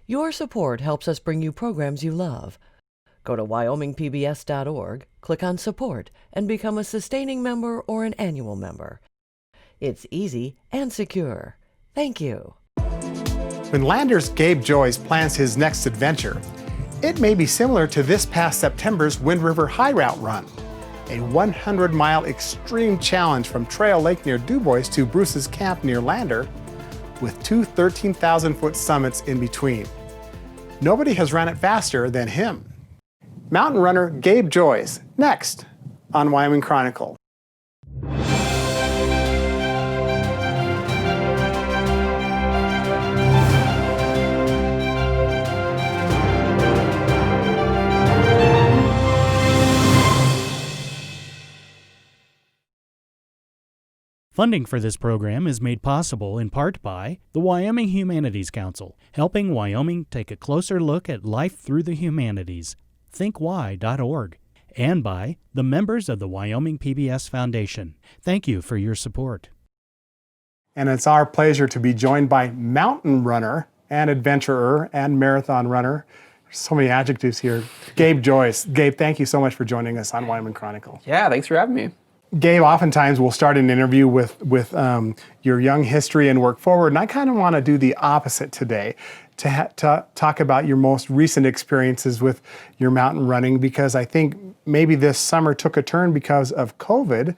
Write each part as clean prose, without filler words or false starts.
Your support helps us bring you programs you love. Go to wyomingpbs.org, click on Support, and become a sustaining member or an annual member. It's easy and secure. Thank you. When Lander's Gabe Joyes plans his next adventure, it may be similar to this past September's Wind River High Route run, a 100-mile extreme challenge from Trail Lake near Dubois to Bruce's Camp near Lander, with two 13,000-foot summits in between. Nobody has run it faster than him. Mountain runner Gabe Joyes, next on Wyoming Chronicle. Funding for this program is made possible in part by the Wyoming Humanities Council, helping Wyoming take a closer look at life through the humanities, thinkwy.org, and by the members of the Wyoming PBS Foundation. Thank you for your support. And it's our pleasure to be joined by mountain runner and adventurer and marathon runner. There's so many adjectives here. Gabe Joyes. Gabe, thank you so much for joining us on Wyoming Chronicle. Yeah, thanks for having me. Gabe, oftentimes we'll start an interview with your young history and work forward, and I kind of want to do the opposite today, to talk about your most recent experiences with your mountain running, because I think maybe this summer took a turn because of COVID,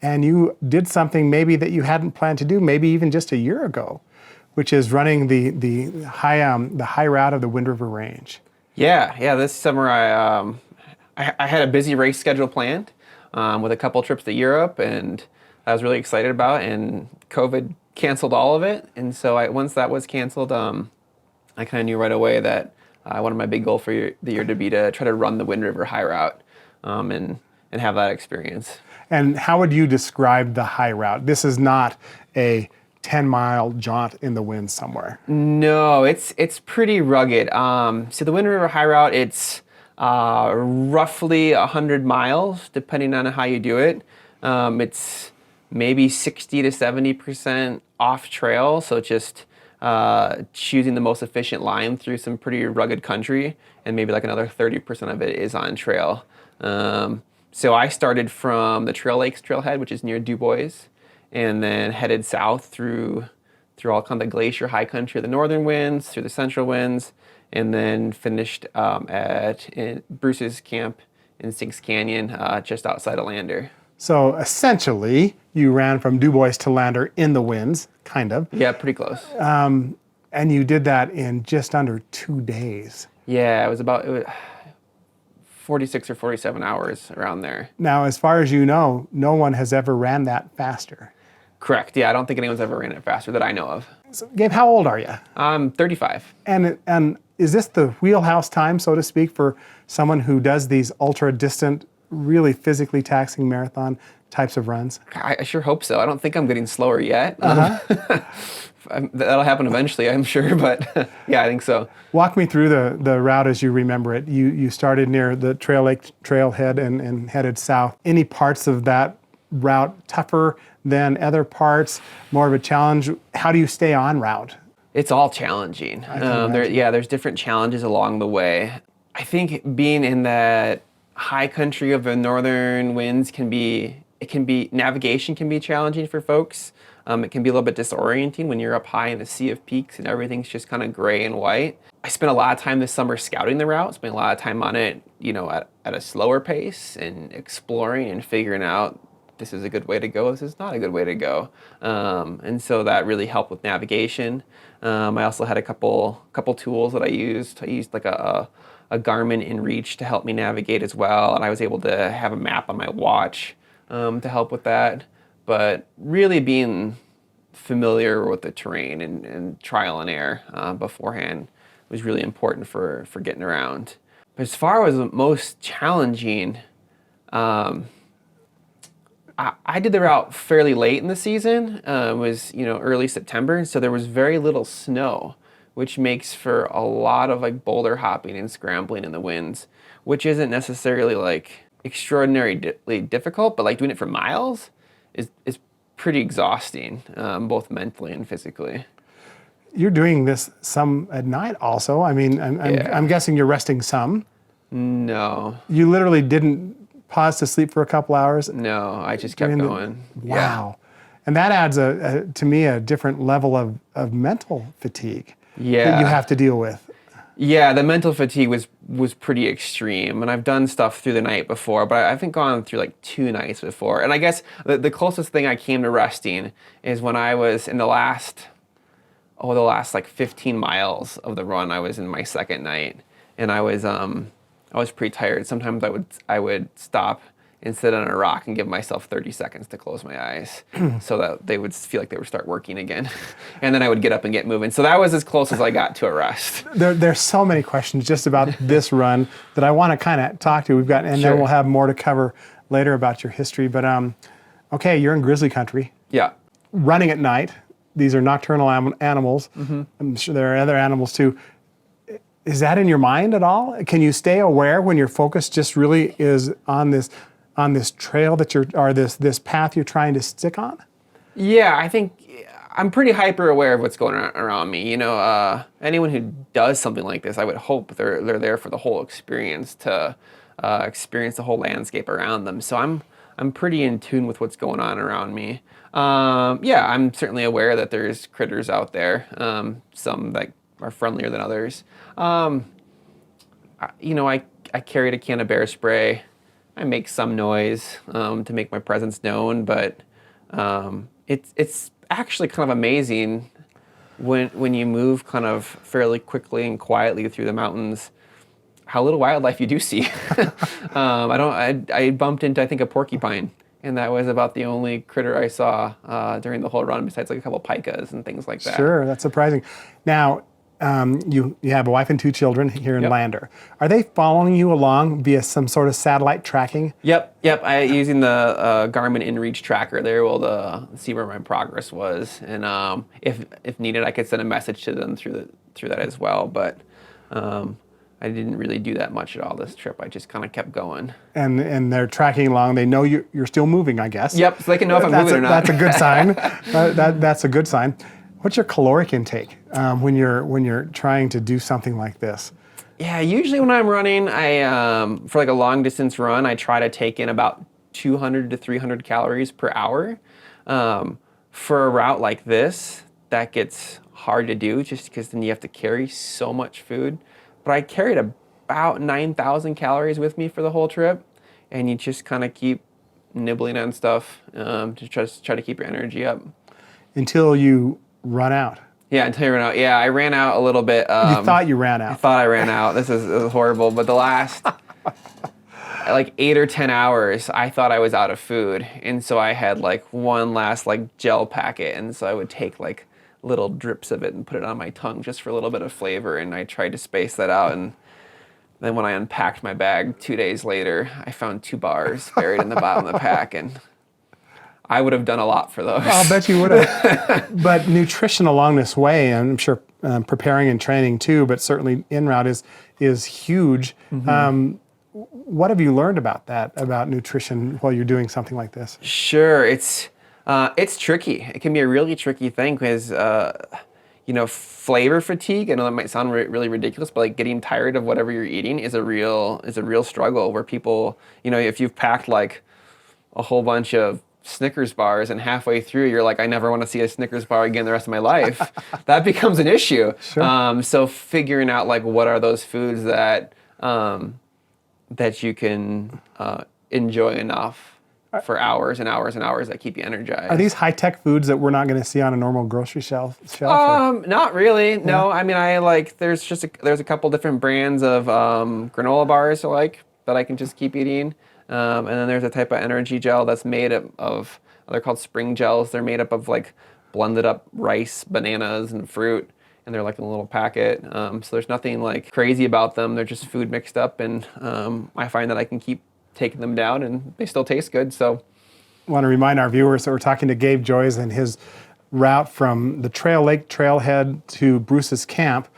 and you did something maybe that you hadn't planned to do, maybe even just a year ago, which is running the high route of the Wind River Range. Yeah. This summer I had a busy race schedule planned. With a couple trips to Europe, and I was really excited about, and COVID canceled all of it. And so once that was canceled, I kind of knew right away that one of my big goals for the year to be to try to run the Wind River High Route and have that experience. And how would you describe the high route? This is not a 10-mile jaunt in the wind somewhere. No, it's pretty rugged. So the Wind River High Route, it's roughly 100 miles, depending on how you do it. It's maybe 60 to 70% off trail, so just choosing the most efficient line through some pretty rugged country, and maybe like another 30% of it is on trail. So I started from the Trail Lakes trailhead, which is near Dubois, and then headed south through all kind of the glacier high country of the northern winds, through the central winds, and then finished at Bruce's Camp in Sinks Canyon, just outside of Lander. So essentially, you ran from Dubois to Lander in the winds, kind of. Yeah, pretty close. And you did that in just under 2 days. Yeah, it was 46 or 47 hours around there. Now, as far as you know, no one has ever ran that faster. Correct. Yeah, I don't think anyone's ever ran it faster that I know of. So, Gabe, how old are you? I'm 35. And is this the wheelhouse time, so to speak, for someone who does these ultra-distant, really physically taxing marathon types of runs? I sure hope so. I don't think I'm getting slower yet. That'll happen eventually, I'm sure, but yeah, I think so. Walk me through the route as you remember it. You started near the Trail Lake trailhead and headed south. Any parts of that route tougher than other parts, more of a challenge? How do you stay on route? It's all challenging. There's different challenges along the way. I think being in that high country of the northern winds navigation can be challenging for folks. It can be a little bit disorienting when you're up high in the sea of peaks and everything's just kind of gray and white. I spent a lot of time this summer scouting the route, spent a lot of time on it, at a slower pace and exploring and figuring out this is a good way to go, this is not a good way to go. And so that really helped with navigation. I also had a couple tools that I used. I used like a Garmin InReach to help me navigate as well, and I was able to have a map on my watch to help with that. But really being familiar with the terrain and trial and error beforehand was really important for getting around. But as far as the most challenging, I did the route fairly late in the season. It was early September, so there was very little snow, which makes for a lot of like boulder hopping and scrambling in the winds, which isn't necessarily like extraordinarily difficult, but like doing it for miles is pretty exhausting, both mentally and physically. you're doing this some at night also. I mean, I'm guessing you're resting some. No. You literally didn't pause to sleep for a couple hours? No, I just kept going. Wow. And that adds, to me, a different level of mental fatigue that you have to deal with. Yeah, the mental fatigue was pretty extreme, and I've done stuff through the night before, but I haven't gone through like 2 nights before. And I guess the closest thing I came to resting is when I was in the last like 15 miles of the run. I was in my second night, and I was pretty tired. Sometimes I would stop and sit on a rock and give myself 30 seconds to close my eyes so that they would feel like they would start working again. And then I would get up and get moving. So that was as close as I got to a rest. There's so many questions just about this run that I want to kind of talk to. Then we'll have more to cover later about your history. But okay, you're in grizzly country. Yeah. Running at night. These are nocturnal animals. I'm sure there are other animals too. Is that in your mind at all? Can you stay aware when your focus just really is on this trail this path you're trying to stick on? Yeah, I think I'm pretty hyper aware of what's going on around me. You know, anyone who does something like this, I would hope they're there for the whole experience, to experience the whole landscape around them. So I'm pretty in tune with what's going on around me. Yeah, I'm certainly aware that there's critters out there, some that are friendlier than others. You know, I carried a can of bear spray. I make some noise to make my presence known, but it's actually kind of amazing when you move kind of fairly quickly and quietly through the mountains, how little wildlife you do see. I bumped into, I think, a porcupine, and that was about the only critter I saw during the whole run, besides like a couple pikas and things like that. Sure, that's surprising. Now, you have a wife and 2 children here in Lander. Are they following you along via some sort of satellite tracking? Yep. Using the Garmin InReach tracker, they were able to see where my progress was, and if needed, I could send a message to them through that as well. But I didn't really do that much at all this trip. I just kind of kept going. And they're tracking along. They know you're still moving, I guess. Yep. So they can know if I'm moving or not. That's a good sign. That's a good sign. What's your caloric intake when you're trying to do something like this? Yeah, usually when I'm running, I for like a long distance run, I try to take in about 200 to 300 calories per hour. For a route like this, that gets hard to do just because then you have to carry so much food. But I carried about 9,000 calories with me for the whole trip, and you just kind of keep nibbling on stuff to try to keep your energy up. Until you run out. Yeah, until you run out. Yeah, I ran out a little bit. You thought you ran out. I thought I ran out. This is horrible. But the last like 8 or 10 hours, I thought I was out of food. And so I had like one last like gel packet. And so I would take like little drips of it and put it on my tongue just for a little bit of flavor. And I tried to space that out. And then when I unpacked my bag 2 days later, I found 2 bars buried in the bottom of the pack. And I would have done a lot for those. I'll bet you would have. But nutrition along this way, and I'm sure preparing and training too, but certainly en route is huge. What have you learned about that, about nutrition while you're doing something like this? Sure, it's tricky. It can be a really tricky thing because flavor fatigue. I know that might sound really ridiculous, but like getting tired of whatever you're eating is a real struggle. Where people, if you've packed like a whole bunch of Snickers bars and halfway through you're like, I never want to see a Snickers bar again the rest of my life, that becomes an issue. Sure. So figuring out like what are those foods that you can enjoy enough for hours and hours and hours that keep you energized. Are these high-tech foods that we're not going to see on a normal grocery shelf? Not really. No, I mean, there's a couple different brands of granola bars that I can just keep eating. And then there's a type of energy gel that's made of they're called spring gels. They're made up of like blended up rice, bananas, and fruit, and they're like in a little packet. So there's nothing like crazy about them. They're just food mixed up, and I find that I can keep taking them down, and they still taste good. So, I want to remind our viewers that we're talking to Gabe Joyes and his route from the Trail Lake trailhead to Bruce's camp.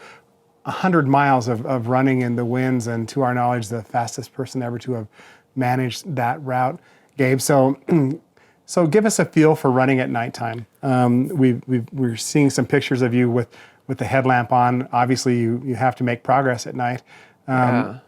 100 miles of running in the winds, and to our knowledge, the fastest person ever to have managed that route, Gabe. So give us a feel for running at nighttime. We're seeing some pictures of you with the headlamp on. Obviously, you have to make progress at night. Yeah.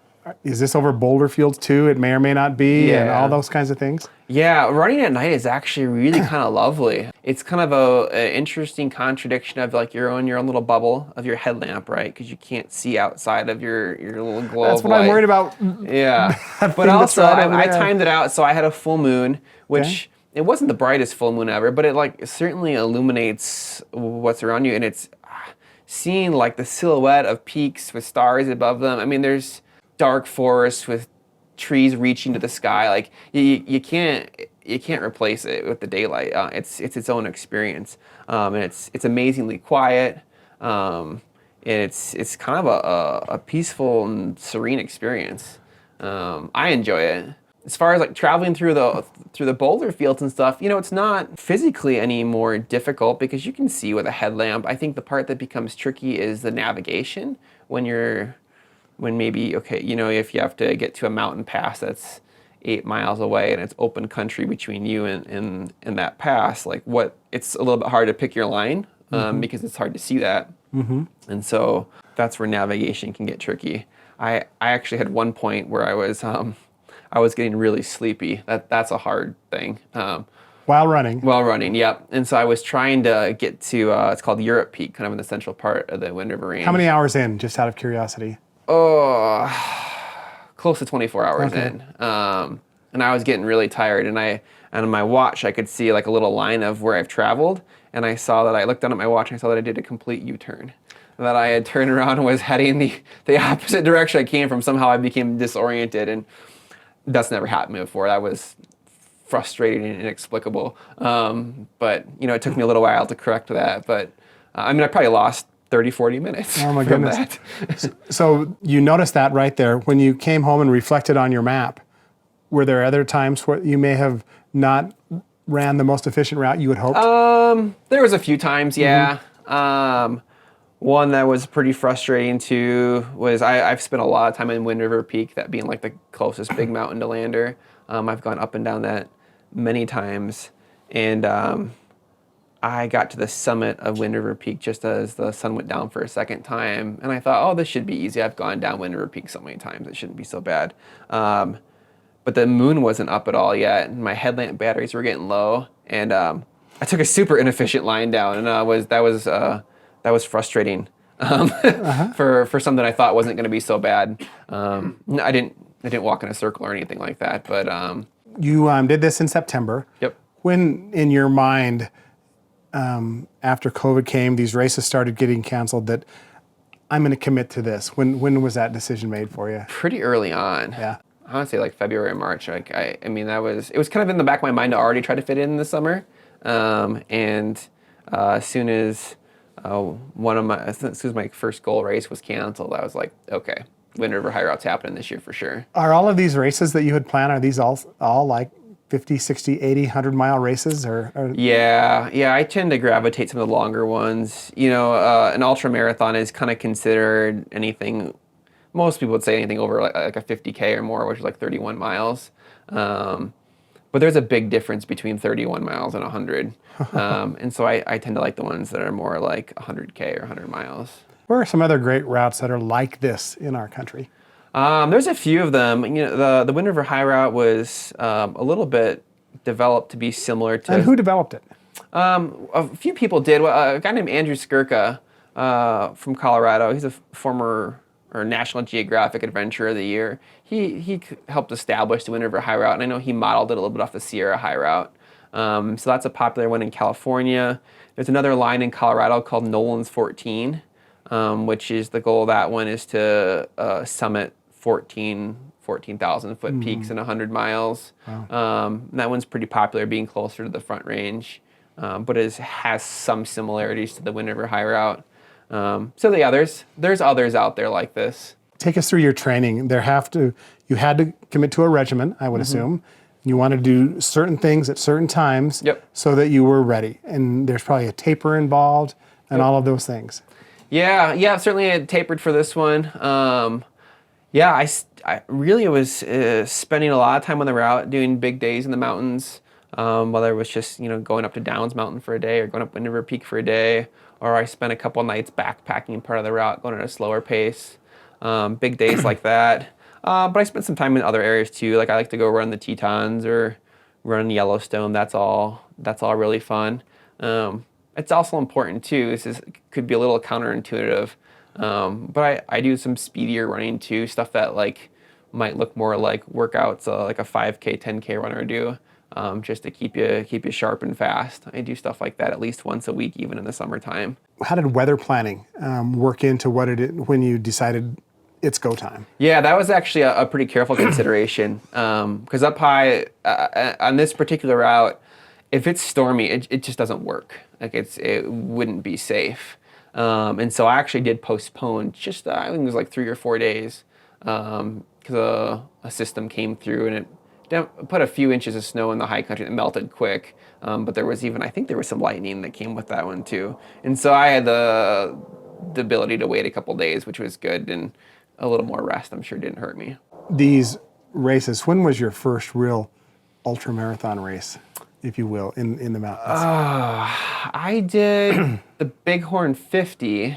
Is this over boulder fields too? It may or may not be, and Yeah. all those kinds of things. Yeah, running at night is actually really kind of lovely. It's kind of a interesting contradiction of like you're in your own little bubble of your headlamp, right? Because you can't see outside of your little glow That's of what light. I'm worried about. Yeah, That but thing that's also right over I there. timed it out, so I had a full moon, which Okay. it wasn't the brightest full moon ever, but it like certainly illuminates what's around you, and it's seeing like the silhouette of peaks with stars above them. I mean, there's dark forests with trees reaching to the sky. Like you can't replace it with the daylight. It's its own experience, and it's amazingly quiet. And it's kind of a peaceful and serene experience. I enjoy it. As far as like traveling through the boulder fields and stuff, it's not physically any more difficult because you can see with a headlamp. I think the part that becomes tricky is the navigation when maybe, okay, if you have to get to a mountain pass that's 8 miles away and it's open country between you and that pass, it's a little bit hard to pick your line because it's hard to see that. And so that's where navigation can get tricky. I actually had one point where I was getting really sleepy. That's a hard thing. While running. While running, yep. And so I was trying to get to, it's called Europe Peak, kind of in the central part of the Wind River Range. How many hours in, just out of curiosity? Oh, close to 24 hours Okay. in. And I was getting really tired, and on my watch I could see like a little line of where I've traveled, and I saw that I looked down at my watch and I saw that I did a complete U-turn. That I had turned around and was heading the opposite direction I came from. Somehow I became disoriented, and that's never happened to me before. That was frustrating and inexplicable. But it took me a little while to correct that. But I probably lost 30, 40 minutes Oh my from goodness. that. So you noticed that right there. When you came home and reflected on your map, were there other times where you may have not ran the most efficient route you had hoped? There was a few times, yeah. One that was pretty frustrating too was I've spent a lot of time in Wind River Peak, that being like the closest big mountain to Lander. I've gone up and down that many times, and I got to the summit of Wind River Peak just as the sun went down for a second time, and I thought, oh, this should be easy. I've gone down Wind River Peak so many times, it shouldn't be so bad. But the moon wasn't up at all yet, and my headlamp batteries were getting low, and I took a super inefficient line down, and that was frustrating for something I thought wasn't going to be so bad. I didn't walk in a circle or anything like that, but You did this in September. Yep. When, in your mind, after COVID came, these races started getting canceled, that I'm going to commit to this? When was that decision made for you? pretty early on. Yeah. I want to say like February or March. It was kind of in the back of my mind to already try to fit it in the summer, and as soon as my first goal race was canceled, I was like, okay, Wind River High Route's happening this year for sure. Are all of these races that you had planned, are these all like 50, 60, 80, 100-mile races? Or Yeah, I tend to gravitate some of the longer ones. An ultra marathon is kind of considered anything. Most people would say anything over like a 50K or more, which is like 31 miles. But there's a big difference between 31 miles and 100. And so I tend to like the ones that are more like 100K or 100 miles. Where are some other great routes that are like this in our country? There's a few of them. The Wind River High Route was a little bit developed to be similar to. And who developed it? A few people did. A guy named Andrew Skirka from Colorado. He's a former National Geographic Adventurer of the Year. He helped establish the Wind River High Route, and I know he modeled it a little bit off the Sierra High Route. So that's a popular one in California. There's another line in Colorado called Nolan's 14, which is the goal of that one is to summit 14,000 foot peaks in 100 miles. Wow. That one's pretty popular, being closer to the Front Range, but has some similarities to the Wind River High Route. There's others out there like this. Take us through your training. You had to commit to a regimen, I would assume. You wanted to do certain things at certain times so that you were ready. And there's probably a taper involved and all of those things. Yeah, certainly I tapered for this one. I really was spending a lot of time on the route, doing big days in the mountains, whether it was just going up to Downs Mountain for a day or going up Wind River Peak for a day, or I spent a couple nights backpacking part of the route, going at a slower pace. Big days like that. But I spent some time in other areas too. Like I like to go run the Tetons or run Yellowstone. That's all really fun. It's also important too. Could be a little counterintuitive, but I do some speedier running too. Stuff that like might look more like workouts, like a 5K, 10K runner do, just to keep you sharp and fast. I do stuff like that at least once a week, even in the summertime. How did weather planning work into when you decided it's go time? Yeah, that was actually a pretty careful consideration, because up high on this particular route, if it's stormy, it just doesn't work. Like it wouldn't be safe, and so I actually did postpone I think it was like 3 or 4 days, because a system came through and it put a few inches of snow in the high country that melted quick. But I think there was some lightning that came with that one too, and so I had the ability to wait a couple days, which was good, and a little more rest, I'm sure, didn't hurt me. These races, when was your first real ultramarathon race, if you will, in the mountains? I did the Bighorn 50,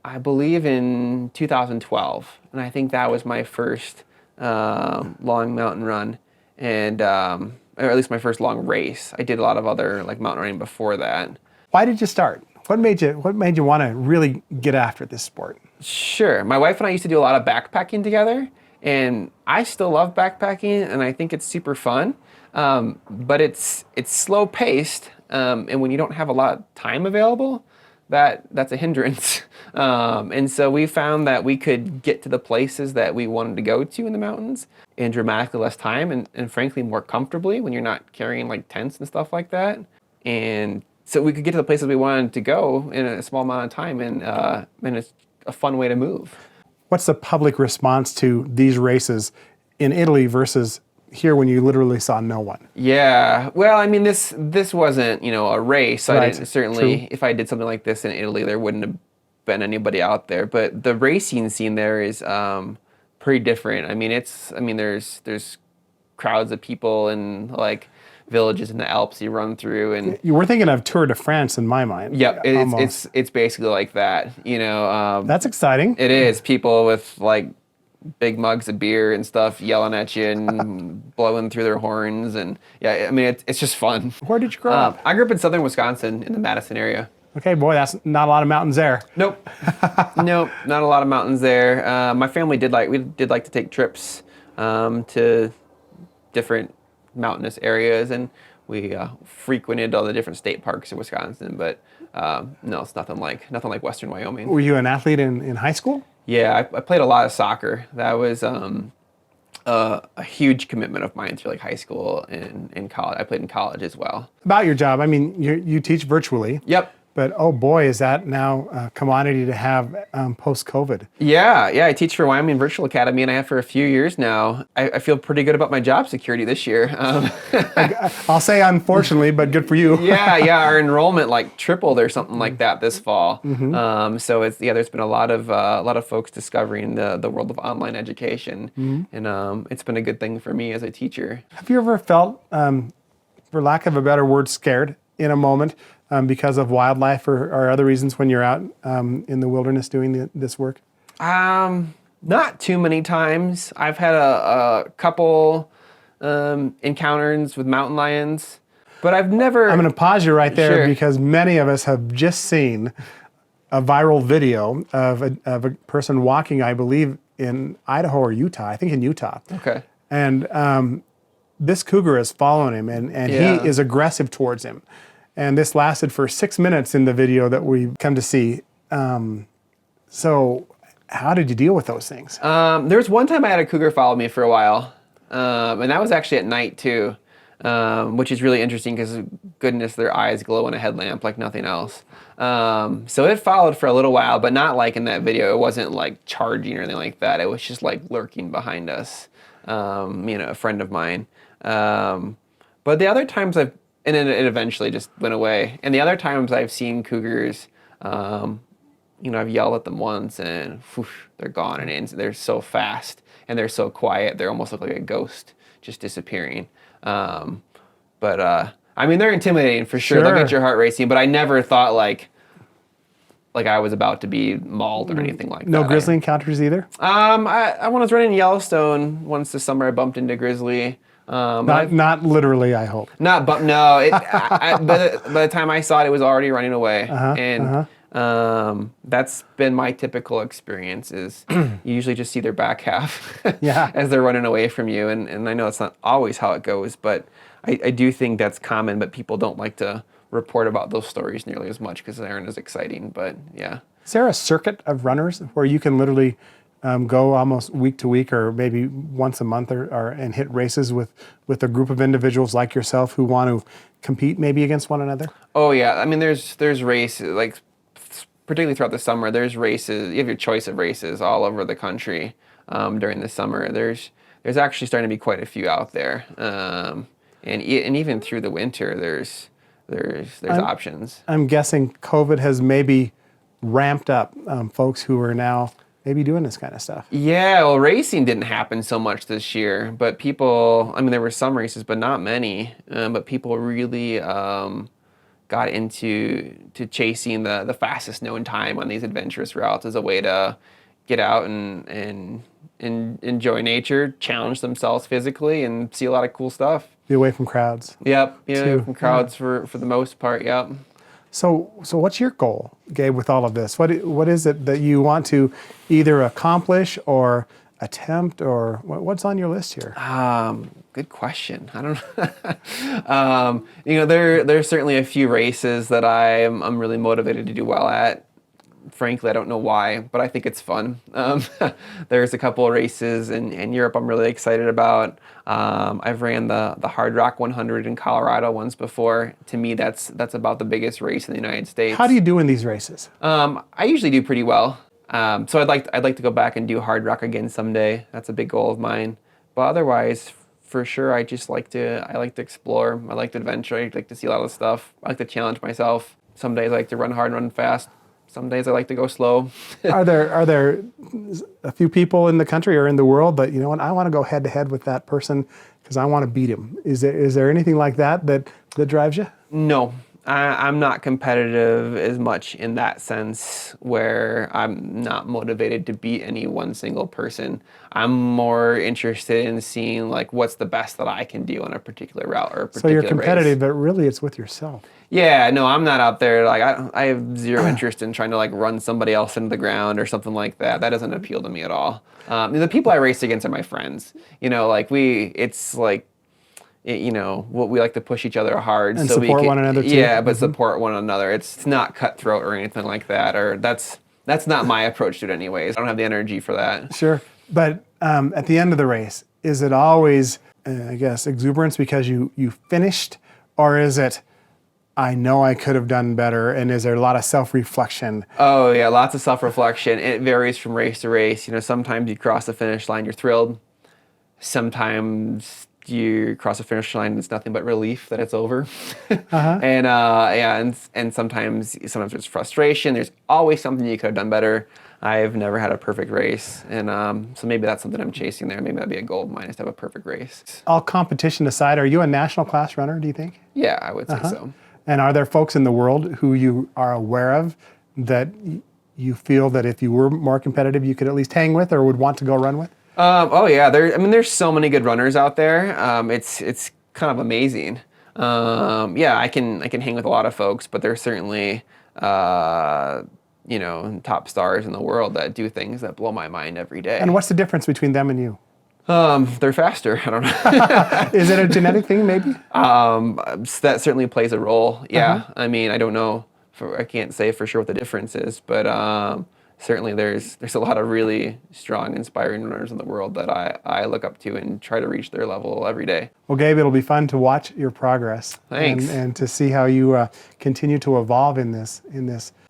I believe, in 2012, and I think that was my first long mountain run, and or at least my first long race. I did a lot of other like mountain running before that. Why did you start? What made you want to really get after this sport? Sure. My wife and I used to do a lot of backpacking together, and I still love backpacking, and I think it's super fun. But it's slow paced, and when you don't have a lot of time available, that's a hindrance. And so we found that we could get to the places that we wanted to go to in the mountains in dramatically less time, and frankly more comfortably when you're not carrying like tents and stuff like that. And so we could get to the places we wanted to go in a small amount of time, and it's a fun way to move. What's the public response to these races in Italy versus here when you literally saw no one? Yeah, well, I mean, this wasn't, a race. Right. I didn't, certainly, True. if I did something like this in Italy, there wouldn't have been anybody out there. But the racing scene there is pretty different. I mean, there's crowds of people and like villages in the Alps you run through, and You were thinking of Tour de France in my mind. yep, almost. it's basically like that. That's exciting. It is people with like big mugs of beer and stuff yelling at you and blowing through their horns, and yeah, I mean it's just fun. Where did you grow up? I grew up in southern Wisconsin in the Madison area. Okay, boy, that's not a lot of mountains there. Nope, nope, not a lot of mountains there. My family did like to take trips to different mountainous areas, and we frequented all the different state parks in Wisconsin. But no, it's nothing like Western Wyoming. Were you an athlete in high school? Yeah, I played a lot of soccer. That was a huge commitment of mine through like high school and in college. I played in college as well. About your job, I mean, you teach virtually. Yep. But oh boy, is that now a commodity to have post-COVID. Yeah, I teach for Wyoming Virtual Academy, and I have for a few years now. I feel pretty good about my job security this year. I'll say unfortunately, but good for you. yeah, our enrollment like tripled or something like that this fall. Mm-hmm. So there's been a lot of folks discovering the world of online education, and it's been a good thing for me as a teacher. Have you ever felt, for lack of a better word, scared in a moment because of wildlife or other reasons when you're out in the wilderness doing this work? Not too many times. I've had a couple encounters with mountain lions, but I've never... I'm going to pause you right there Sure. because many of us have just seen a viral video of a person walking, I believe, in Idaho or Utah. I think in Utah. Okay. And this cougar is following him, and Yeah. he is aggressive towards him. And this lasted for 6 minutes in the video that we come to see. So how did you deal with those things? There was one time I had a cougar follow me for a while, and that was actually at night too, which is really interesting because, goodness, their eyes glow in a headlamp like nothing else. So it followed for a little while, but not like in that video. It wasn't like charging or anything like that. It was just like lurking behind us, a friend of mine. But the other times and then it eventually just went away. And the other times I've seen cougars, I've yelled at them once and whoosh, they're gone, and they're so fast and they're so quiet. They almost look like a ghost just disappearing. But they're intimidating for sure. They'll get your heart racing, but I never thought like, like I was about to be mauled or anything like that. No grizzly encounters either? I when I was running in Yellowstone once this summer, I bumped into grizzly. Not literally, I hope. Not bump. No, by the time I saw it, it was already running away, that's been my typical experience. Is you usually just see their back half as they're running away from you, and I know it's not always how it goes, but I do think that's common. But people don't like to report about those stories nearly as much because they aren't as exciting. But yeah, is there a circuit of runners where you can literally go almost week to week, or maybe once a month, or and hit races with a group of individuals like yourself who want to compete maybe against one another? Oh yeah, I mean there's races, like particularly throughout the summer. There's races. You have your choice of races all over the country during the summer. There's actually starting to be quite a few out there, and even through the winter there's options. I'm guessing COVID has maybe ramped up folks who are now maybe doing this kind of stuff. Yeah, well, racing didn't happen so much this year, but people, I mean, there were some races, but not many. But people really got into chasing the fastest known time on these adventurous routes as a way to get out and enjoy nature, challenge themselves physically, and see a lot of cool stuff. Be away from crowds. Yep, from crowds for the most part. Yep. So what's your goal, Gabe, with all of this? What is it that you want to either accomplish or attempt, or what's on your list here? Good question. I don't know. There's certainly a few races that I'm really motivated to do well at. Frankly, I don't know why, but I think it's fun. There's a couple of races in Europe I'm really excited about. I've ran the Hard Rock 100 in Colorado once before. To me, that's about the biggest race in the United States. How do you do in these races? I usually do pretty well. So I'd like to go back and do Hard Rock again someday. That's a big goal of mine. But otherwise, for sure, I like to explore. I like to adventure. I like to see a lot of stuff. I like to challenge myself. Some days I like to run hard and run fast. Some days I like to go slow. Are there a few people in the country or in the world that, you know what, I want to go head to head with that person because I want to beat him? Is there anything like that drives you? No, I'm not competitive as much in that sense, where I'm not motivated to beat any one single person. I'm more interested in seeing like what's the best that I can do on a particular route or a particular race. So you're competitive, race. but really it's with yourself. Yeah, no, I'm not out there, like, I have zero interest in trying to, like, run somebody else into the ground or something like that. That doesn't appeal to me at all. The people I race against are my friends. You know, like, we like to push each other hard. And so support we can, one another, too. Yeah, but support one another. It's not cutthroat or anything like that, or that's not my approach to it anyways. I don't have the energy for that. Sure, but at the end of the race, is it always, I guess, exuberance because you finished, or is it, I know I could have done better, and is there a lot of self-reflection? Oh yeah, lots of self-reflection. It varies from race to race. You know, sometimes you cross the finish line, you're thrilled. Sometimes you cross the finish line and it's nothing but relief that it's over. And sometimes there's frustration. There's always something you could have done better. I've never had a perfect race, and so maybe that's something I'm chasing there. Maybe that'd be a goal of mine, is to have a perfect race. All competition aside, are you a national class runner, do you think? Yeah, I would say so. And are there folks in the world who you are aware of that you feel that if you were more competitive, you could at least hang with or would want to go run with? Oh yeah, there's so many good runners out there. It's kind of amazing. I can hang with a lot of folks, but there's certainly top stars in the world that do things that blow my mind every day. And what's the difference between them and you? They're faster. I don't know. Is it a genetic thing, maybe? That certainly plays a role. Yeah. I mean, I don't know. I can't say for sure what the difference is, but certainly there's a lot of really strong, inspiring runners in the world that I look up to and try to reach their level every day. Well, Gabe, it'll be fun to watch your progress. Thanks. And to see how you continue to evolve in this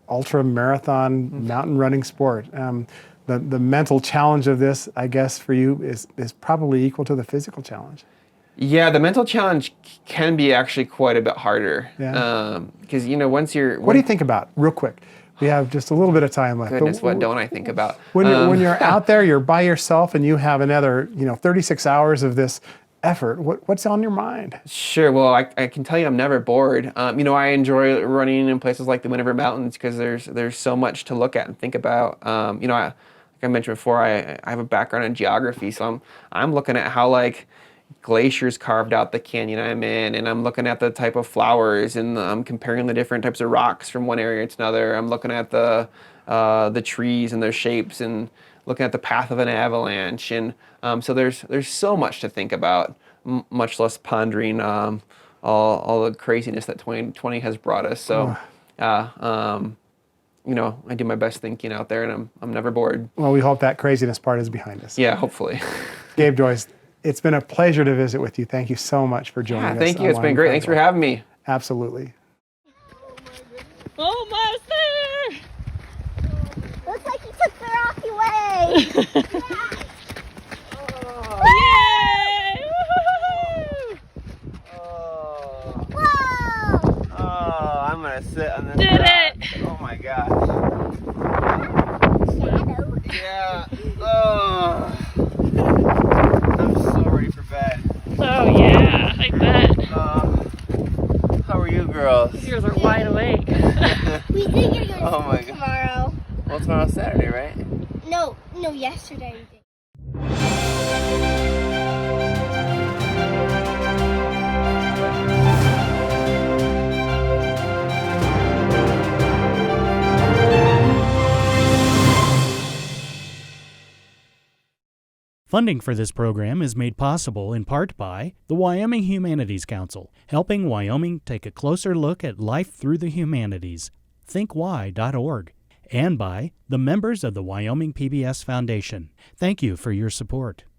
ultra marathon mountain running sport. The mental challenge of this, I guess, for you is probably equal to the physical challenge. Yeah, the mental challenge can be actually quite a bit harder. Yeah. Because, once you're... What do you think about, real quick? We have just a little bit of time left. Goodness, what don't I think about? When you're out there, you're by yourself, and you have another 36 hours of this effort. What's on your mind? Sure. Well, I can tell you I'm never bored. I enjoy running in places like the Wind River Mountains because there's so much to look at and think about. Like I mentioned before, I have a background in geography, so I'm looking at how like glaciers carved out the canyon I'm in, and I'm looking at the type of flowers, and I'm comparing the different types of rocks from one area to another. I'm looking at the trees and their shapes, and looking at the path of an avalanche, and so there's so much to think about, much less pondering all the craziness that 2020 has brought us. So, I do my best thinking out there, and I'm never bored. Well, we hope that craziness part is behind us. Yeah, hopefully. Gabe Joyes, it's been a pleasure to visit with you. Thank you so much for joining us. Thank you. It's been great. Thanks for having me. Absolutely. Almost there! Looks like he took the rocky way. Yay! Woohoo! Whoa! Oh, I'm gonna sit on this. Did rock. it! Oh my gosh. Shadow. Yeah. Oh. I'm so ready for bed. Oh yeah, I bet. How are you girls? You guys are wide awake. We think you're going Oh my to God. tomorrow. Well, tomorrow's Saturday, right? No, yesterday we did. Funding for this program is made possible in part by the Wyoming Humanities Council, helping Wyoming take a closer look at life through the humanities, thinkwhy.org, and by the members of the Wyoming PBS Foundation. Thank you for your support.